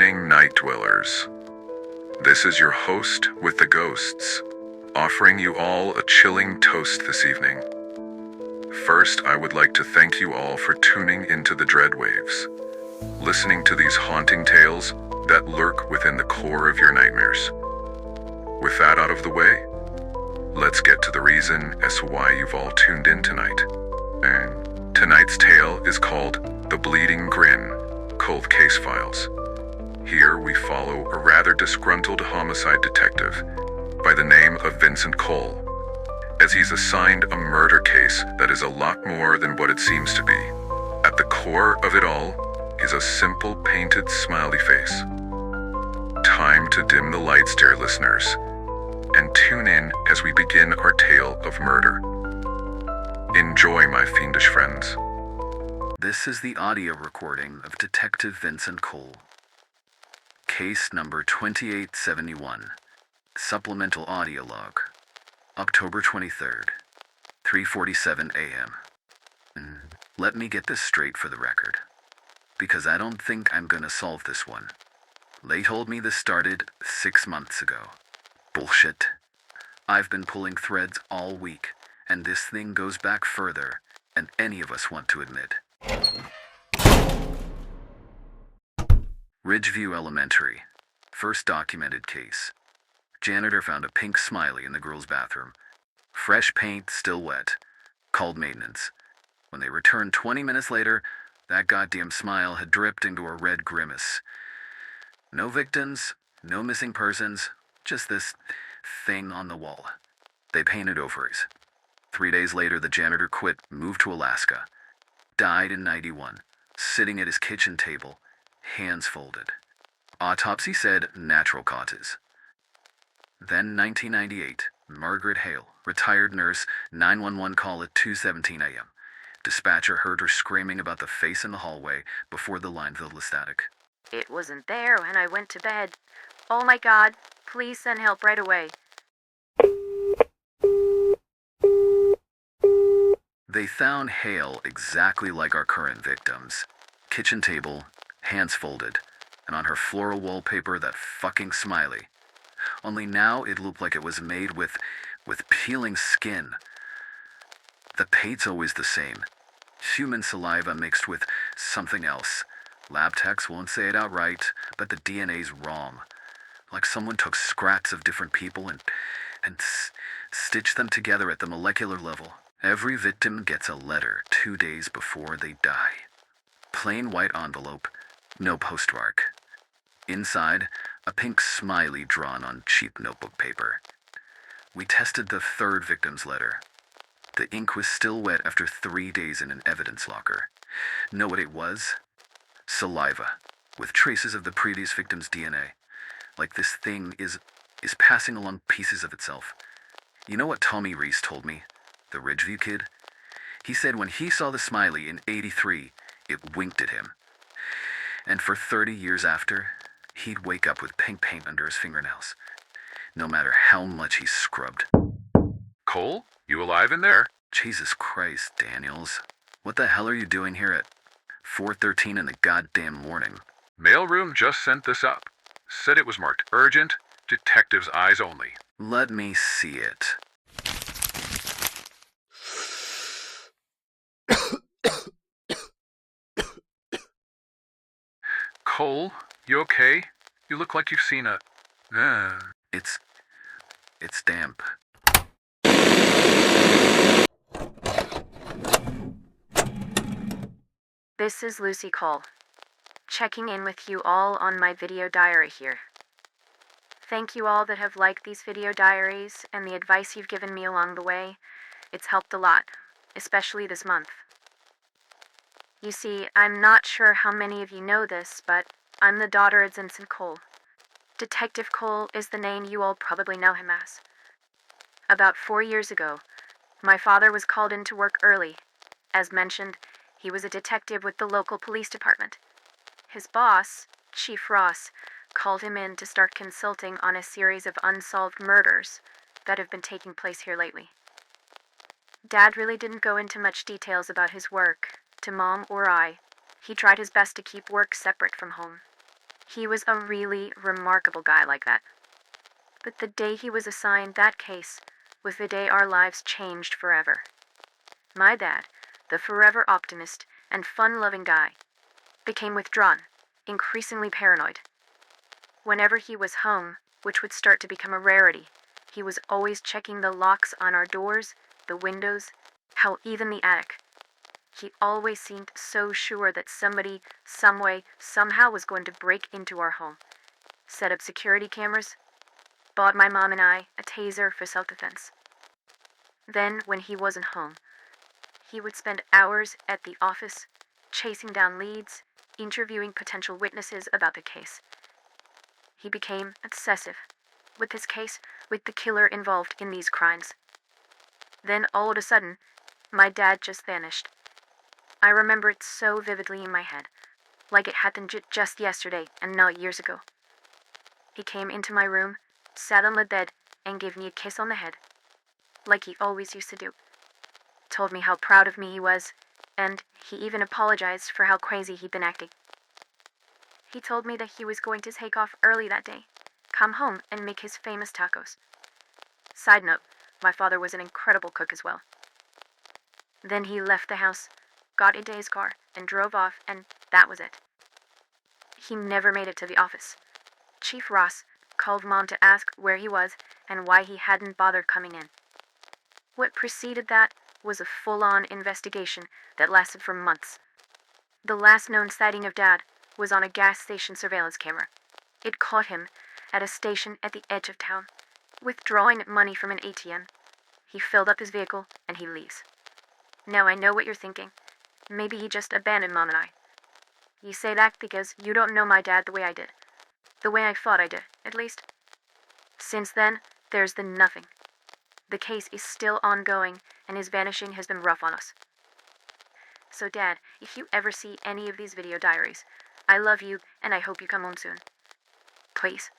evening, night dwellers. This is your host with the ghosts, offering you all a chilling toast this evening. First, I would like to thank you all for tuning into the Dread Waves, listening to these haunting tales that lurk within the core of your nightmares. With that out of the way, let's get to the reason as to why you've all tuned in tonight. And tonight's tale is called The Bleeding Grin, Cold Case Files. Here we follow a rather disgruntled homicide detective by the name of Vincent Cole, as he's assigned a murder case that is a lot more than what it seems to be. At the core of it all is a simple painted smiley face. Time to dim the lights, dear listeners, and tune in as we begin our tale of murder. Enjoy, my fiendish friends. This is the audio recording of Detective Vincent Cole. Case number 2871. Supplemental audio log. October 23rd, 3:47 a.m. Let me get this straight for the record, because I don't think I'm gonna solve this one. They told me this started 6 months ago. Bullshit. I've been pulling threads all week, and this thing goes back further than any of us want to admit. Ridgeview Elementary. First documented case. Janitor found a pink smiley in the girls' bathroom. Fresh paint, still wet. Called maintenance. When they returned 20 minutes later, that goddamn smile had dripped into a red grimace. No victims, no missing persons, just this thing on the wall. They painted ovaries. 3 days later, the janitor quit, moved to Alaska. Died in 91, sitting at his kitchen table, hands folded. Autopsy said natural causes. Then 1998, Margaret Hale, retired nurse, 911 call at 2:17 a.m. Dispatcher heard her screaming about the face in the hallway before the line filled with static. It wasn't there when I went to bed. Oh my God, please send help right away. They found Hale exactly like our current victims. Kitchen table, hands folded, and on her floral wallpaper that fucking smiley. Only now it looked like it was made with peeling skin. The paint's always the same. Human saliva mixed with something else. Lab techs won't say it outright, but the DNA's wrong. Like someone took scraps of different people and stitched them together at the molecular level. Every victim gets a letter 2 days before they die. Plain white envelope, no postmark. Inside, a pink smiley drawn on cheap notebook paper. We tested the third victim's letter. The ink was still wet after 3 days in an evidence locker. Know what it was? Saliva, with traces of the previous victim's DNA. Like this thing is passing along pieces of itself. You know what Tommy Reese told me? The Ridgeview kid? He said when he saw the smiley in '83, it winked at him. And for 30 years after, he'd wake up with pink paint under his fingernails, no matter how much he scrubbed. Cole, you alive in there? Jesus Christ, Daniels. What the hell are you doing here at 4:13 in the goddamn morning? Mailroom just sent this up. Said it was marked urgent, detective's eyes only. Let me see it. Cole, you okay? You look like you've seen a... It's damp. This is Lucy Cole, checking in with you all on my video diary here. Thank you all that have liked these video diaries and the advice you've given me along the way. It's helped a lot, especially this month. You see, I'm not sure how many of you know this, but I'm the daughter of Vincent Cole. Detective Cole is the name you all probably know him as. About 4 years ago, my father was called into work early. As mentioned, he was a detective with the local police department. His boss, Chief Ross, called him in to start consulting on a series of unsolved murders that have been taking place here lately. Dad really didn't go into much details about his work to Mom or I. He tried his best to keep work separate from home. He was a really remarkable guy like that. But the day he was assigned that case was the day our lives changed forever. My dad, the forever optimist and fun-loving guy, became withdrawn, increasingly paranoid. Whenever he was home, which would start to become a rarity, he was always checking the locks on our doors, the windows, hell, even the attic. He always seemed so sure that somebody, someway, somehow was going to break into our home. Set up security cameras, bought my mom and I a taser for self-defense. Then, when he wasn't home, he would spend hours at the office, chasing down leads, interviewing potential witnesses about the case. He became obsessive with his case, with the killer involved in these crimes. Then, all of a sudden, my dad just vanished. I remember it so vividly in my head, like it happened just yesterday and not years ago. He came into my room, sat on the bed, and gave me a kiss on the head, like he always used to do. Told me how proud of me he was, and he even apologized for how crazy he'd been acting. He told me that he was going to take off early that day, come home and make his famous tacos. Side note, my father was an incredible cook as well. Then he left the house, got into his car, and drove off, and that was it. He never made it to the office. Chief Ross called Mom to ask where he was and why he hadn't bothered coming in. What preceded that was a full-on investigation that lasted for months. The last known sighting of Dad was on a gas station surveillance camera. It caught him at a station at the edge of town, withdrawing money from an ATM. He filled up his vehicle and he leaves. Now I know what you're thinking. Maybe he just abandoned Mom and I. You say that because you don't know my dad the way I did. The way I thought I did, at least. Since then, there's been nothing. The case is still ongoing, and his vanishing has been rough on us. So Dad, if you ever see any of these video diaries, I love you and I hope you come home soon. Please.